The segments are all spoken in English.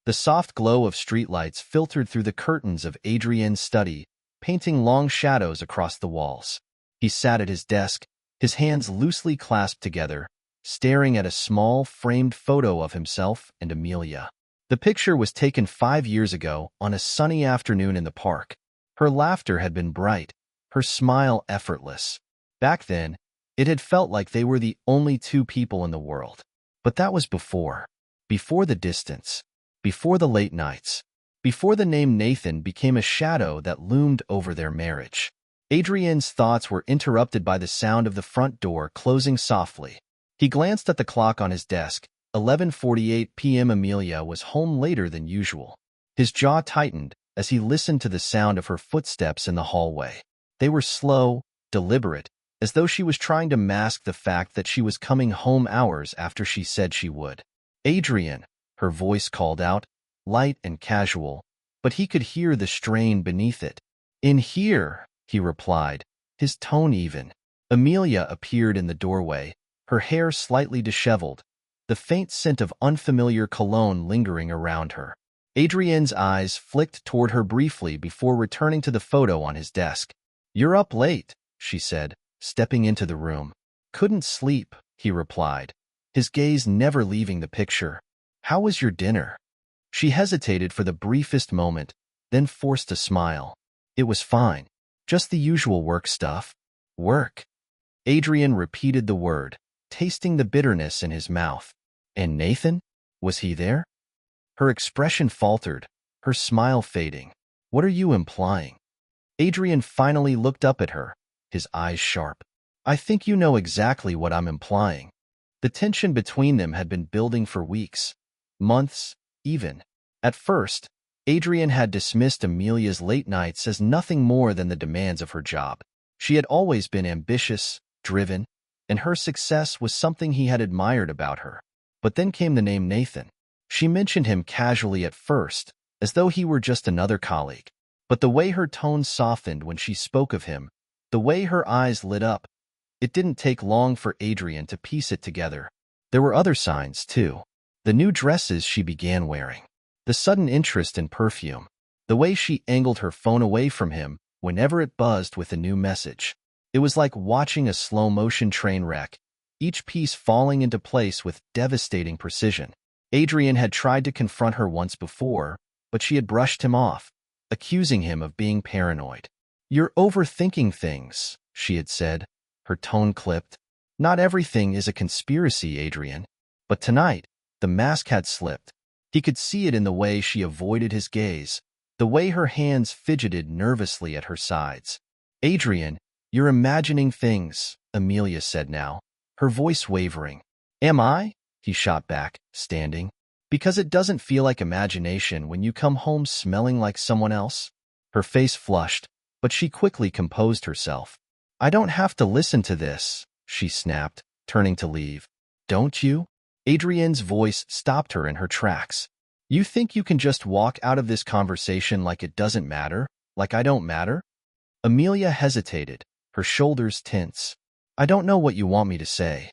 The soft glow of streetlights filtered through the curtains of Adrienne's study, painting long shadows across the walls. He sat at his desk, his hands loosely clasped together, staring at a small, framed photo of himself and Amelia. The picture was taken 5 years ago on a sunny afternoon in the park. Her laughter had been bright, her smile effortless. Back then, it had felt like they were the only two people in the world. But that was before the distance, before the late nights, before the name Nathan became a shadow that loomed over their marriage. Adrienne's thoughts were interrupted by the sound of the front door closing softly. He glanced at the clock on his desk. 11:48 p.m. Amelia was home later than usual. His jaw tightened as he listened to the sound of her footsteps in the hallway. They were slow, deliberate, as though she was trying to mask the fact that she was coming home hours after she said she would. "Adrienne," her voice called out, light and casual, but he could hear the strain beneath it. "In here," he replied, his tone even. Amelia appeared in the doorway, her hair slightly disheveled, the faint scent of unfamiliar cologne lingering around her. Adrienne's eyes flicked toward her briefly before returning to the photo on his desk. "You're up late," she said, stepping into the room. "Couldn't sleep," he replied, his gaze never leaving the picture. "How was your dinner?" She hesitated for the briefest moment, then forced a smile. "It was fine. Just the usual work stuff." "Work?" Adrienne repeated the word, tasting the bitterness in his mouth. "And Nathan? Was he there?" Her expression faltered, her smile fading. "What are you implying?" Adrienne finally looked up at her, his eyes sharp. "I think you know exactly what I'm implying." The tension between them had been building for weeks, months, even. At first, Adrienne had dismissed Amelia's late nights as nothing more than the demands of her job. She had always been ambitious, driven, and her success was something he had admired about her. But then came the name Nathan. She mentioned him casually at first, as though he were just another colleague. But the way her tone softened when she spoke of him, the way her eyes lit up, it didn't take long for Adrienne to piece it together. There were other signs, too. The new dresses she began wearing, the sudden interest in perfume, the way she angled her phone away from him whenever it buzzed with a new message. It was like watching a slow-motion train wreck, each piece falling into place with devastating precision. Adrienne had tried to confront her once before, but she had brushed him off, accusing him of being paranoid. "You're overthinking things," she had said, her tone clipped. "Not everything is a conspiracy, Adrienne." But tonight, the mask had slipped. He could see it in the way she avoided his gaze, the way her hands fidgeted nervously at her sides. "Adrienne, you're imagining things," Amelia said now, her voice wavering. "Am I?" he shot back, standing. "Because it doesn't feel like imagination when you come home smelling like someone else." Her face flushed, but she quickly composed herself. "I don't have to listen to this," she snapped, turning to leave. "Don't you?" Adrienne's voice stopped her in her tracks. "You think you can just walk out of this conversation like it doesn't matter, like I don't matter?" Amelia hesitated, her shoulders tense. "I don't know what you want me to say."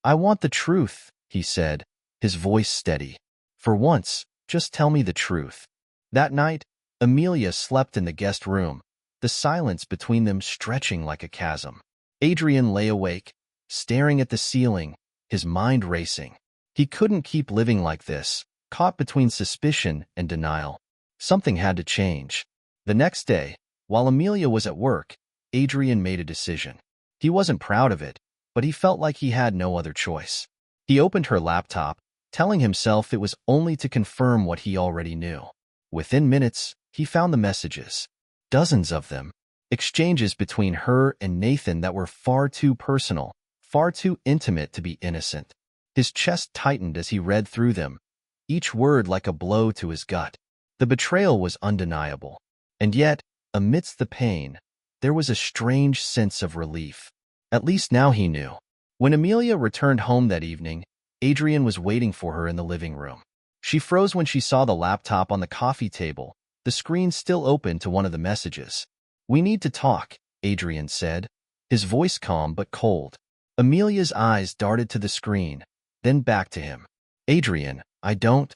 "I want the truth," he said, his voice steady. "For once, just tell me the truth." That night, Amelia slept in the guest room, the silence between them stretching like a chasm. Adrienne lay awake, staring at the ceiling, his mind racing. He couldn't keep living like this, caught between suspicion and denial. Something had to change. The next day, while Amelia was at work, Adrienne made a decision. He wasn't proud of it, but he felt like he had no other choice. He opened her laptop, telling himself it was only to confirm what he already knew. Within minutes, he found the messages. Dozens of them. Exchanges between her and Nathan that were far too personal, far too intimate to be innocent. His chest tightened as he read through them, each word like a blow to his gut. The betrayal was undeniable. And yet, amidst the pain, there was a strange sense of relief. At least now he knew. When Amelia returned home that evening, Adrienne was waiting for her in the living room. She froze when she saw the laptop on the coffee table, the screen still open to one of the messages. "We need to talk," Adrienne said, his voice calm but cold. Amelia's eyes darted to the screen, then back to him. "Adrienne, I don't—"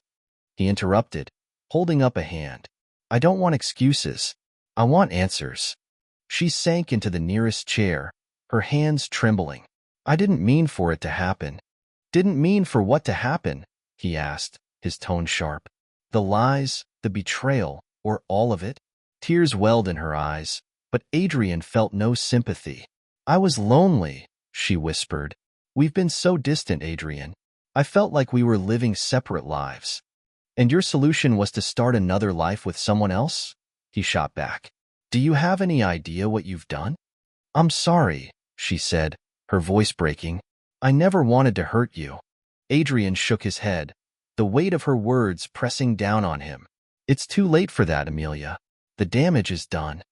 He interrupted, holding up a hand. I don't want excuses. I want answers. She sank into the nearest chair, her hands trembling. I didn't mean for it to happen. Didn't mean for what to happen? He asked, his tone sharp. The lies, the betrayal, or all of it? Tears welled in her eyes, but Adrian felt no sympathy. I was lonely, she whispered. We've been so distant, Adrian. I felt like we were living separate lives. And your solution was to start another life with someone else? He shot back. Do you have any idea what you've done? I'm sorry, she said, her voice breaking. I never wanted to hurt you. Adrian shook his head, the weight of her words pressing down on him. It's too late for that, Amelia. The damage is done.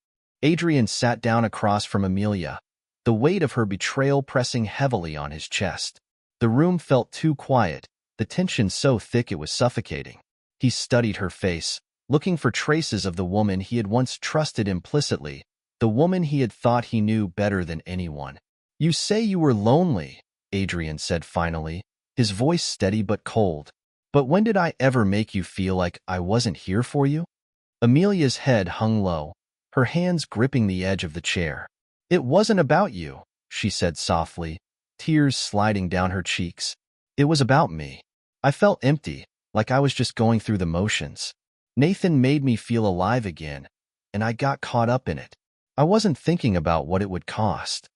Adrian sat down across from Amelia, the weight of her betrayal pressing heavily on his chest. The room felt too quiet, the tension so thick it was suffocating. He studied her face, looking for traces of the woman he had once trusted implicitly, the woman he had thought he knew better than anyone. You say you were lonely, Adrian said finally, his voice steady but cold. But when did I ever make you feel like I wasn't here for you? Amelia's head hung low, her hands gripping the edge of the chair. It wasn't about you, she said softly, tears sliding down her cheeks. It was about me. I felt empty, like I was just going through the motions. Nathan made me feel alive again, and I got caught up in it. I wasn't thinking about what it would cost.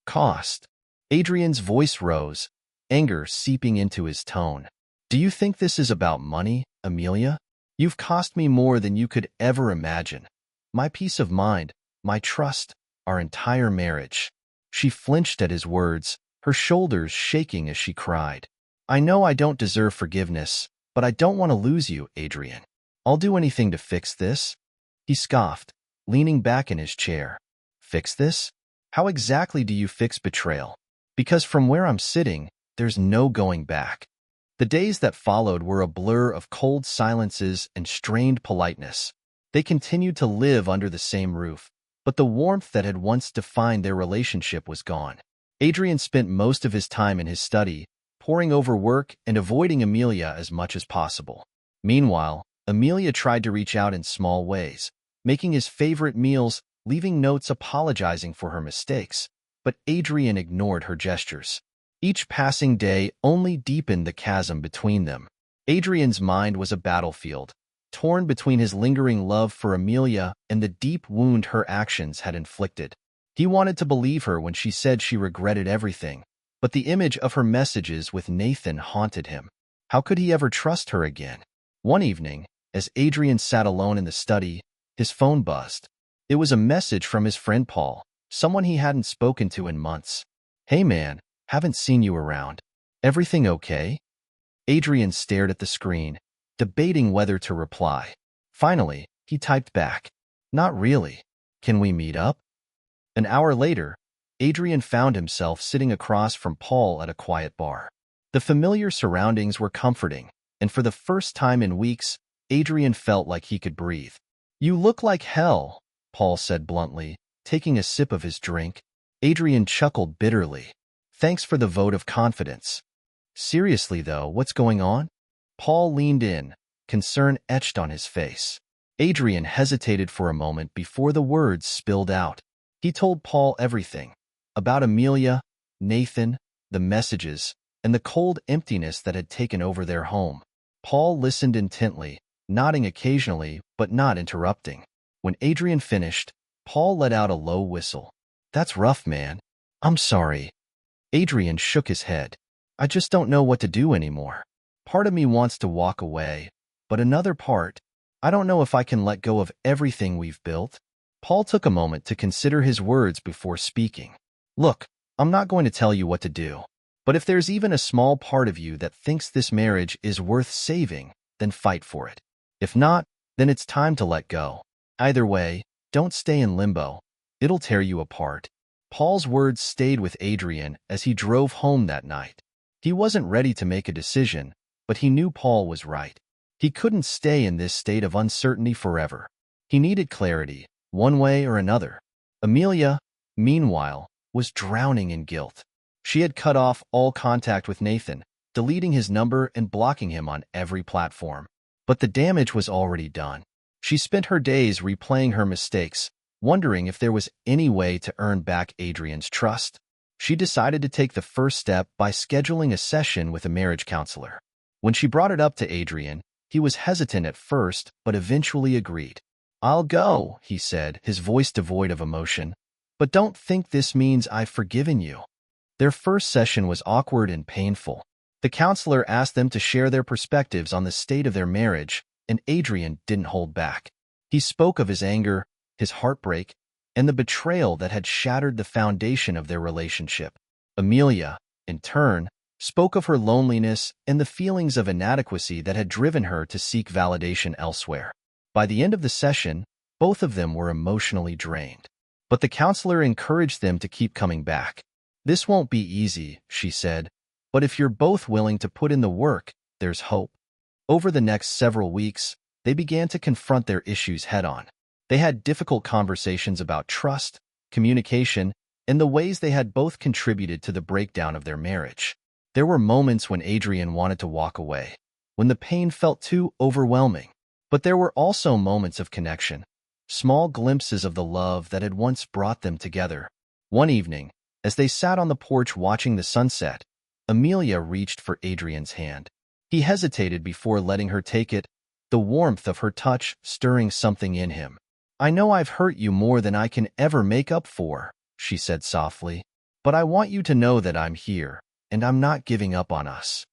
Cost? Adrian's voice rose, anger seeping into his tone. Do you think this is about money, Amelia? You've cost me more than you could ever imagine. My peace of mind, my trust, our entire marriage. She flinched at his words, her shoulders shaking as she cried. I know I don't deserve forgiveness, but I don't want to lose you, Adrian. I'll do anything to fix this. He scoffed, leaning back in his chair. Fix this? How exactly do you fix betrayal? Because from where I'm sitting, there's no going back. The days that followed were a blur of cold silences and strained politeness. They continued to live under the same roof, but the warmth that had once defined their relationship was gone. Adrian spent most of his time in his study, poring over work and avoiding Amelia as much as possible. Meanwhile, Amelia tried to reach out in small ways, making his favorite meals, leaving notes apologizing for her mistakes, but Adrian ignored her gestures. Each passing day only deepened the chasm between them. Adrian's mind was a battlefield, torn between his lingering love for Amelia and the deep wound her actions had inflicted. He wanted to believe her when she said she regretted everything, but the image of her messages with Nathan haunted him. How could he ever trust her again? One evening, as Adrian sat alone in the study, his phone buzzed. It was a message from his friend Paul, someone he hadn't spoken to in months. Hey man, haven't seen you around. Everything okay? Adrian stared at the screen, debating whether to reply. Finally, he typed back. Not really. Can we meet up? An hour later, Adrian found himself sitting across from Paul at a quiet bar. The familiar surroundings were comforting, and for the first time in weeks, Adrian felt like he could breathe. You look like hell, Paul said bluntly, taking a sip of his drink. Adrian chuckled bitterly. Thanks for the vote of confidence. Seriously though, what's going on? Paul leaned in, concern etched on his face. Adrian hesitated for a moment before the words spilled out. He told Paul everything. About Amelia, Nathan, the messages, and the cold emptiness that had taken over their home. Paul listened intently, nodding occasionally but not interrupting. When Adrian finished, Paul let out a low whistle. That's rough, man. I'm sorry. Adrian shook his head. I just don't know what to do anymore. Part of me wants to walk away, but another part, I don't know if I can let go of everything we've built. Paul took a moment to consider his words before speaking. Look, I'm not going to tell you what to do, but if there's even a small part of you that thinks this marriage is worth saving, then fight for it. If not, then it's time to let go. Either way, don't stay in limbo. It'll tear you apart. Paul's words stayed with Adrian as he drove home that night. He wasn't ready to make a decision, but he knew Paul was right. He couldn't stay in this state of uncertainty forever. He needed clarity, one way or another. Amelia, meanwhile, was drowning in guilt. She had cut off all contact with Nathan, deleting his number and blocking him on every platform. But the damage was already done. She spent her days replaying her mistakes, wondering if there was any way to earn back Adrian's trust. She decided to take the first step by scheduling a session with a marriage counselor. When she brought it up to Adrian, he was hesitant at first, but eventually agreed. "I'll go," he said, his voice devoid of emotion. "But don't think this means I've forgiven you." Their first session was awkward and painful. The counselor asked them to share their perspectives on the state of their marriage, and Adrian didn't hold back. He spoke of his anger, his heartbreak, and the betrayal that had shattered the foundation of their relationship. Amelia, in turn, spoke of her loneliness and the feelings of inadequacy that had driven her to seek validation elsewhere. By the end of the session, both of them were emotionally drained. But the counselor encouraged them to keep coming back. "This won't be easy," she said, "but if you're both willing to put in the work, there's hope." Over the next several weeks, they began to confront their issues head-on. They had difficult conversations about trust, communication, and the ways they had both contributed to the breakdown of their marriage. There were moments when Adrian wanted to walk away, when the pain felt too overwhelming. But there were also moments of connection, small glimpses of the love that had once brought them together. One evening, as they sat on the porch watching the sunset, Amelia reached for Adrian's hand. He hesitated before letting her take it, the warmth of her touch stirring something in him. "I know I've hurt you more than I can ever make up for," she said softly, "but I want you to know that I'm here, and I'm not giving up on us."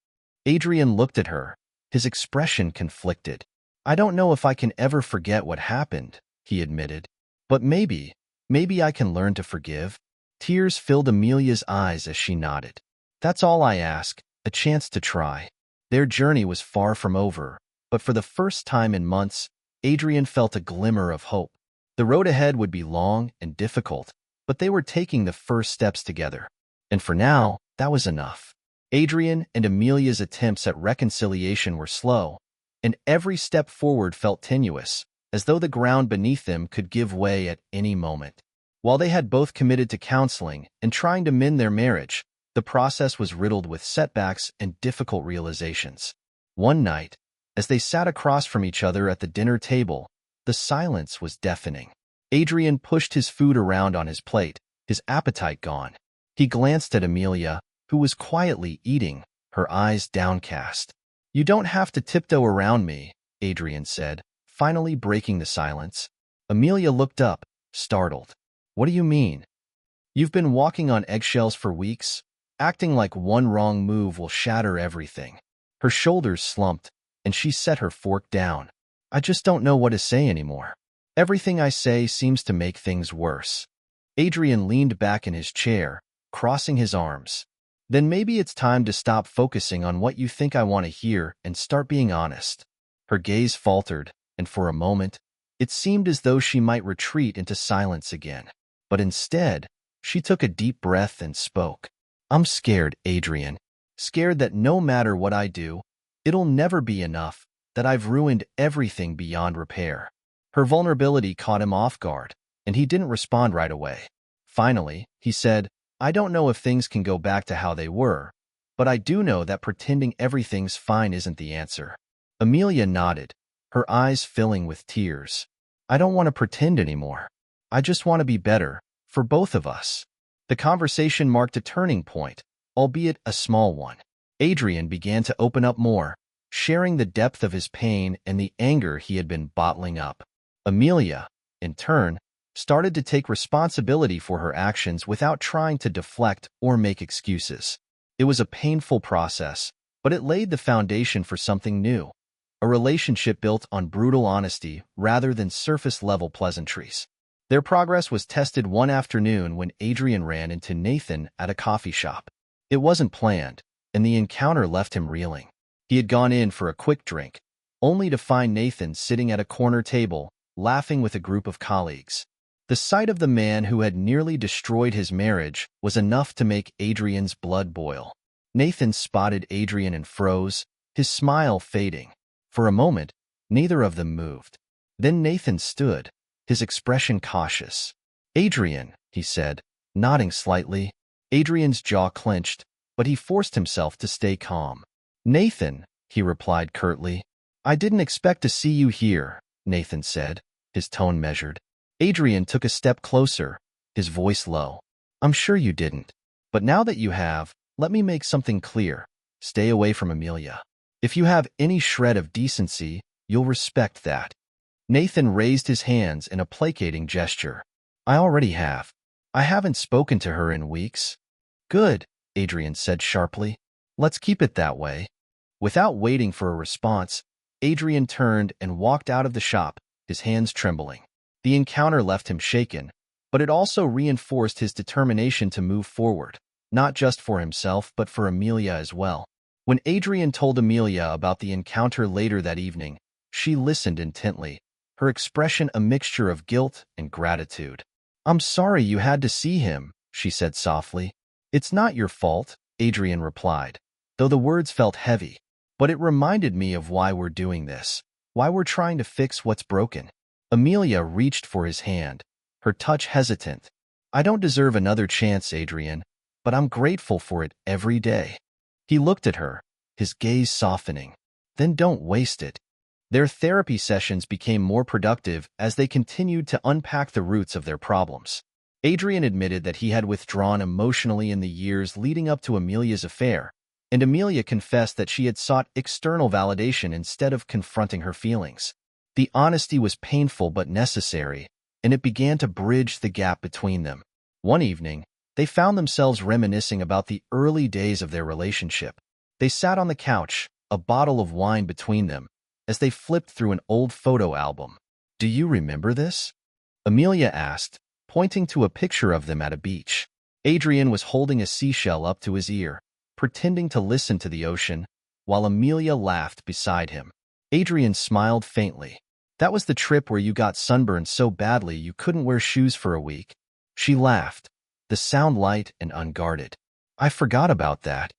Adrian looked at her, his expression conflicted. "I don't know if I can ever forget what happened," he admitted. "But maybe I can learn to forgive." Tears filled Amelia's eyes as she nodded. "That's all I ask, a chance to try." Their journey was far from over, but for the first time in months, Adrian felt a glimmer of hope. The road ahead would be long and difficult, but they were taking the first steps together. And for now, that was enough. Adrian and Amelia's attempts at reconciliation were slow, and every step forward felt tenuous, as though the ground beneath them could give way at any moment. While they had both committed to counseling and trying to mend their marriage, the process was riddled with setbacks and difficult realizations. One night, as they sat across from each other at the dinner table, the silence was deafening. Adrian pushed his food around on his plate, his appetite gone. He glanced at Amelia, who was quietly eating, her eyes downcast. "You don't have to tiptoe around me," Adrian said, finally breaking the silence. Amelia looked up, startled. "What do you mean?" "You've been walking on eggshells for weeks, acting like one wrong move will shatter everything." Her shoulders slumped, and she set her fork down. "I just don't know what to say anymore. Everything I say seems to make things worse." Adrian leaned back in his chair, crossing his arms. "Then maybe it's time to stop focusing on what you think I want to hear and start being honest." Her gaze faltered, and for a moment, it seemed as though she might retreat into silence again. But instead, she took a deep breath and spoke. "I'm scared, Adrian. Scared that no matter what I do, it'll never be enough, that I've ruined everything beyond repair." Her vulnerability caught him off guard, and he didn't respond right away. Finally, he said, "I don't know if things can go back to how they were, but I do know that pretending everything's fine isn't the answer." Amelia nodded, her eyes filling with tears. "I don't want to pretend anymore. I just want to be better, for both of us." The conversation marked a turning point, albeit a small one. Adrian began to open up more, sharing the depth of his pain and the anger he had been bottling up. Amelia, in turn, started to take responsibility for her actions without trying to deflect or make excuses. It was a painful process, but it laid the foundation for something new, a relationship built on brutal honesty rather than surface-level pleasantries. Their progress was tested one afternoon when Adrian ran into Nathan at a coffee shop. It wasn't planned, and the encounter left him reeling. He had gone in for a quick drink, only to find Nathan sitting at a corner table, laughing with a group of colleagues. The sight of the man who had nearly destroyed his marriage was enough to make Adrian's blood boil. Nathan spotted Adrian and froze, his smile fading. For a moment, neither of them moved. Then Nathan stood, his expression cautious. "Adrian," he said, nodding slightly. Adrian's jaw clenched, but he forced himself to stay calm. "Nathan," he replied curtly, I didn't expect to see you here, Nathan said, his tone measured. Adrian took a step closer, his voice low. I'm sure you didn't. But now that you have, let me make something clear. Stay away from Amelia. If you have any shred of decency, you'll respect that. Nathan raised his hands in a placating gesture. I already have. I haven't spoken to her in weeks. Good, Adrian said sharply. Let's keep it that way. Without waiting for a response, Adrian turned and walked out of the shop, his hands trembling. The encounter left him shaken, but it also reinforced his determination to move forward, not just for himself but for Amelia as well. When Adrian told Amelia about the encounter later that evening, she listened intently, her expression a mixture of guilt and gratitude. I'm sorry you had to see him, she said softly. It's not your fault, Adrian replied, though the words felt heavy. But it reminded me of why we're doing this, why we're trying to fix what's broken. Amelia reached for his hand, her touch hesitant. I don't deserve another chance, Adrian, but I'm grateful for it every day. He looked at her, his gaze softening. Then don't waste it. Their therapy sessions became more productive as they continued to unpack the roots of their problems. Adrian admitted that he had withdrawn emotionally in the years leading up to Amelia's affair, and Amelia confessed that she had sought external validation instead of confronting her feelings. The honesty was painful but necessary, and it began to bridge the gap between them. One evening, they found themselves reminiscing about the early days of their relationship. They sat on the couch, a bottle of wine between them, as they flipped through an old photo album. Do you remember this? Amelia asked, pointing to a picture of them at a beach. Adrian was holding a seashell up to his ear, pretending to listen to the ocean, while Amelia laughed beside him. Adrian smiled faintly. That was the trip where you got sunburned so badly you couldn't wear shoes for a week. She laughed, the sound light and unguarded. I forgot about that.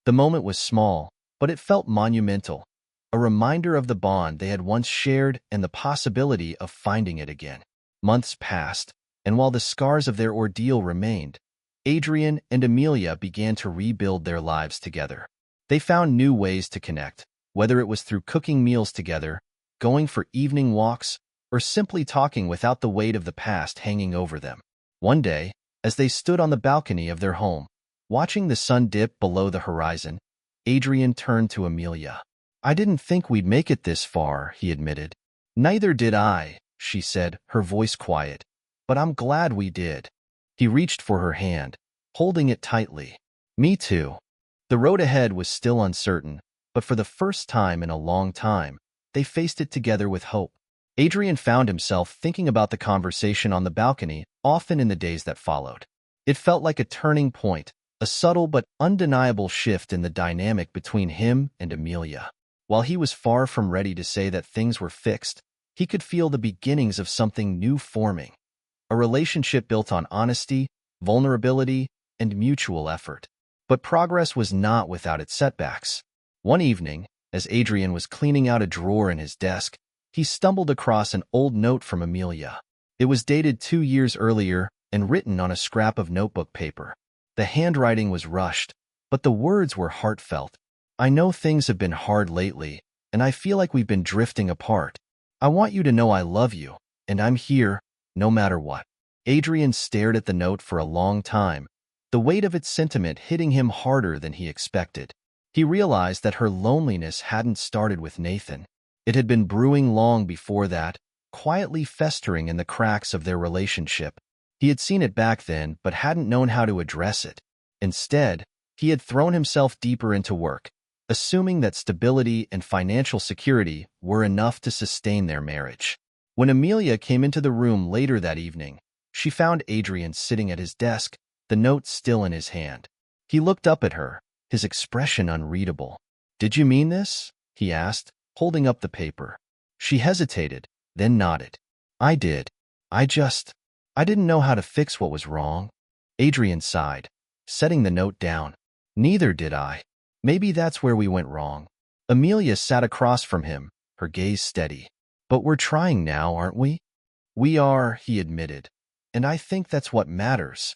The moment was small, but it felt monumental, a reminder of the bond they had once shared and the possibility of finding it again. Months passed, and while the scars of their ordeal remained, Adrian and Amelia began to rebuild their lives together. They found new ways to connect, whether it was through cooking meals together, going for evening walks, or simply talking without the weight of the past hanging over them. One day, as they stood on the balcony of their home, watching the sun dip below the horizon, Adrian turned to Amelia. I didn't think we'd make it this far, he admitted. Neither did I, she said, her voice quiet. But I'm glad we did. He reached for her hand, holding it tightly. Me too. The road ahead was still uncertain, but for the first time in a long time, they faced it together with hope. Adrian found himself thinking about the conversation on the balcony often in the days that followed. It felt like a turning point, a subtle but undeniable shift in the dynamic between him and Amelia. While he was far from ready to say that things were fixed, he could feel the beginnings of something new forming. A relationship built on honesty, vulnerability, and mutual effort. But progress was not without its setbacks. One evening, as Adrian was cleaning out a drawer in his desk, he stumbled across an old note from Amelia. It was dated 2 years earlier and written on a scrap of notebook paper. The handwriting was rushed, but the words were heartfelt. I know things have been hard lately, and I feel like we've been drifting apart. I want you to know I love you, and I'm here, no matter what. Adrian stared at the note for a long time, the weight of its sentiment hitting him harder than he expected. He realized that her loneliness hadn't started with Nathan. It had been brewing long before that, quietly festering in the cracks of their relationship. He had seen it back then, but hadn't known how to address it. Instead, he had thrown himself deeper into work, assuming that stability and financial security were enough to sustain their marriage. When Amelia came into the room later that evening, she found Adrian sitting at his desk, the note still in his hand. He looked up at her, his expression unreadable. Did you mean this? He asked, holding up the paper. She hesitated, then nodded. I did. I didn't know how to fix what was wrong. Adrian sighed, setting the note down. Neither did I. Maybe that's where we went wrong. Amelia sat across from him, her gaze steady. But we're trying now, aren't we? We are, he admitted. And I think that's what matters.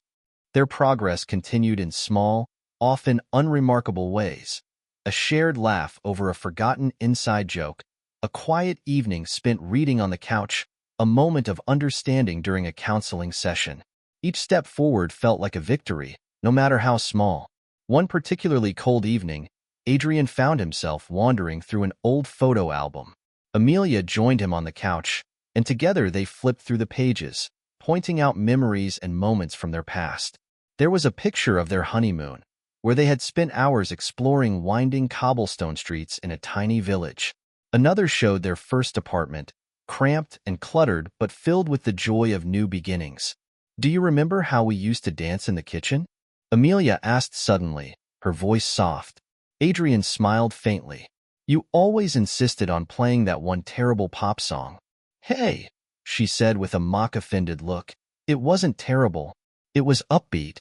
Their progress continued in small, often unremarkable ways. A shared laugh over a forgotten inside joke, A quiet evening spent reading on the couch, a moment of understanding during a counseling session. Each step forward felt like a victory, no matter how small. One particularly cold evening, Adrian found himself wandering through an old photo album. Amelia joined him on the couch, and together they flipped through the pages, pointing out memories and moments from their past. There was a picture of their honeymoon, where they had spent hours exploring winding cobblestone streets in a tiny village. Another showed their first apartment, cramped and cluttered but filled with the joy of new beginnings. "Do you remember how we used to dance in the kitchen?" Amelia asked suddenly, her voice soft. Adrian smiled faintly. "You always insisted on playing that one terrible pop song." "Hey," she said with a mock-offended look. "It wasn't terrible. It was upbeat."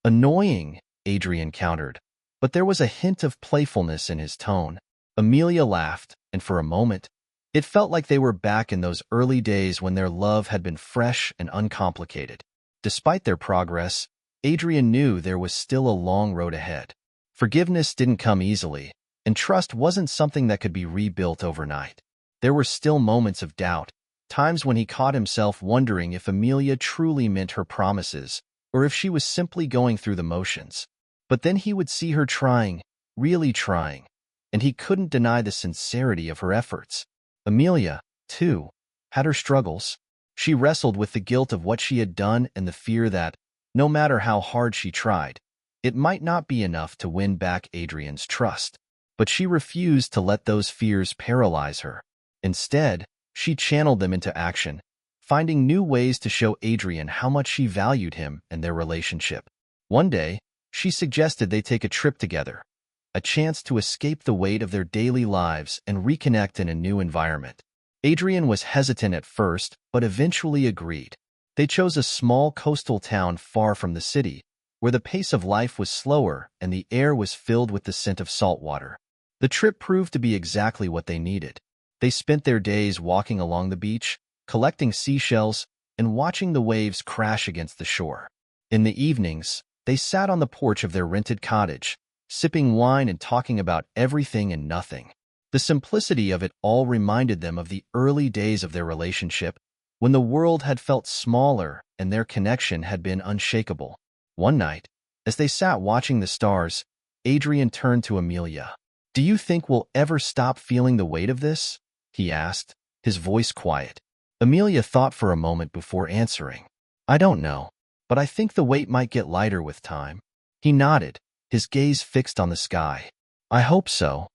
"Annoying," Adrian countered, but there was a hint of playfulness in his tone. Amelia laughed, and for a moment, it felt like they were back in those early days when their love had been fresh and uncomplicated. Despite their progress, Adrian knew there was still a long road ahead. Forgiveness didn't come easily, and trust wasn't something that could be rebuilt overnight. There were still moments of doubt, times when he caught himself wondering if Amelia truly meant her promises, or if she was simply going through the motions. But then he would see her trying, really trying, and he couldn't deny the sincerity of her efforts. Amelia, too, had her struggles. She wrestled with the guilt of what she had done and the fear that, no matter how hard she tried, it might not be enough to win back Adrian's trust. But she refused to let those fears paralyze her. Instead, she channeled them into action, finding new ways to show Adrian how much she valued him and their relationship. One day, she suggested they take a trip together, a chance to escape the weight of their daily lives and reconnect in a new environment. Adrian was hesitant at first, but eventually agreed. They chose a small coastal town far from the city, where the pace of life was slower and the air was filled with the scent of salt water. The trip proved to be exactly what they needed. They spent their days walking along the beach, collecting seashells, and watching the waves crash against the shore. In the evenings, they sat on the porch of their rented cottage, sipping wine and talking about everything and nothing. The simplicity of it all reminded them of the early days of their relationship, when the world had felt smaller and their connection had been unshakable. One night, as they sat watching the stars, Adrian turned to Amelia. "Do you think we'll ever stop feeling the weight of this?" he asked, his voice quiet. Amelia thought for a moment before answering. "I don't know, but I think the weight might get lighter with time." He nodded, his gaze fixed on the sky. "I hope so."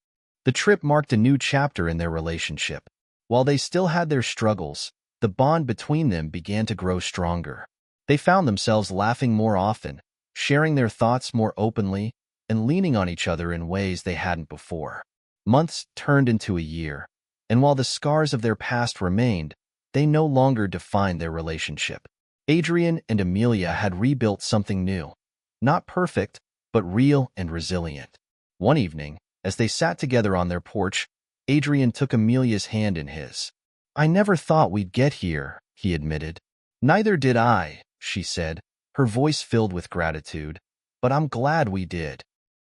The trip marked a new chapter in their relationship. While they still had their struggles, the bond between them began to grow stronger. They found themselves laughing more often, sharing their thoughts more openly, and leaning on each other in ways they hadn't before. Months turned into a year, and while the scars of their past remained, they no longer defined their relationship. Adrian and Amelia had rebuilt something new. Not perfect, but real and resilient. One evening, as they sat together on their porch, Adrian took Amelia's hand in his. "I never thought we'd get here," he admitted. "Neither did I," she said, her voice filled with gratitude. "But I'm glad we did."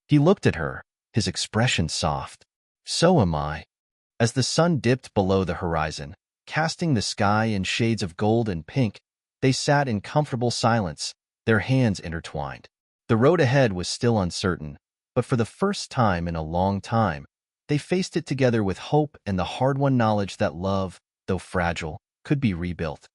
He looked at her, his expression soft. "So am I." As the sun dipped below the horizon, casting the sky in shades of gold and pink, they sat in comfortable silence, their hands intertwined. The road ahead was still uncertain, but for the first time in a long time, they faced it together with hope and the hard-won knowledge that love, though fragile, could be rebuilt.